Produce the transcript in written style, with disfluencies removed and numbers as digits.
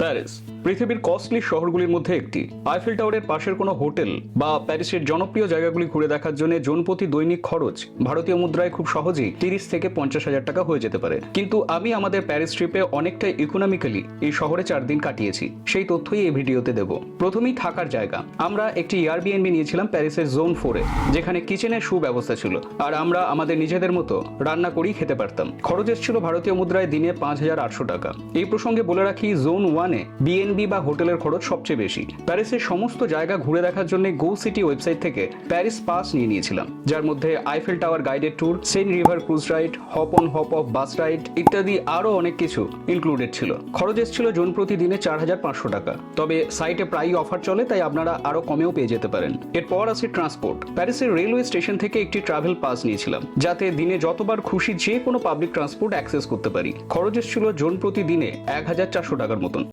Paris পৃথিবীর costly শহরগুলির মধ্যে একটি। আইফেল টাওয়ারের পাশের কোনো হোটেল বা প্যারিসের জনপ্রিয় জায়গাগুলি ঘুরে দেখার জন্য জনপ্রতি দৈনিক খরচ ভারতীয় মুদ্রায় খুব সহজেই 30 থেকে 50,000 টাকা হয়ে যেতে পারে। কিন্তু আমি আমাদের প্যারিস ট্রিপে অনেকটা ইকোনমিক্যালি এই শহরে 4 দিন কাটিয়েছি, সেই তথ্যই এই ভিডিওতে দেব। প্রথমেই থাকার জায়গা। আমরা একটি এয়ারবিএনবি নিয়েছিলাম প্যারিসের জোন 4-এ, যেখানে কিচেনের সুব্যবস্থা ছিল আর আমরা আমাদের নিজেদের মতো রান্না করেই খেতে পারতাম। খরচ এসেছিল ভারতীয় মুদ্রায় দিনে 5,800 টাকা। এই প্রসঙ্গে বলে রাখি, জোন 1-এ বিএনবি বা হোটেলের খরচ সবচেয়ে বেশি। প্যারিসের সমস্ত জায়গা ঘুরে দেখার জন্য গো সিটি ওয়েবসাইট থেকে প্যারিস পাস নিয়েছিলাম, যার মধ্যে Eiffel tower guided tour, Seine river cruise ride, hop on hop off bus ride ইত্যাদি আরো অনেক কিছু ইনক্লুডেড ছিল। খরচ এসেছিল জন প্রতি দিনে 4,500 টাকা। তবে সাইটে প্রায়ই অফার চলে, তাই আপনারা আরো কমেও পেয়ে যেতে পারেন। এরপর আছে ট্রান্সপোর্ট। প্যারিসের রেলওয়ে স্টেশন থেকে একটি ট্রাভেল পাস নিয়েছিলাম, যাতে দিনে যতবার খুশি যে কোনো পাবলিক ট্রান্সপোর্ট অ্যাক্সেস করতে পারি। খরচ এসেছিল জন প্রতি দিনে 1,400 টাকার মতন।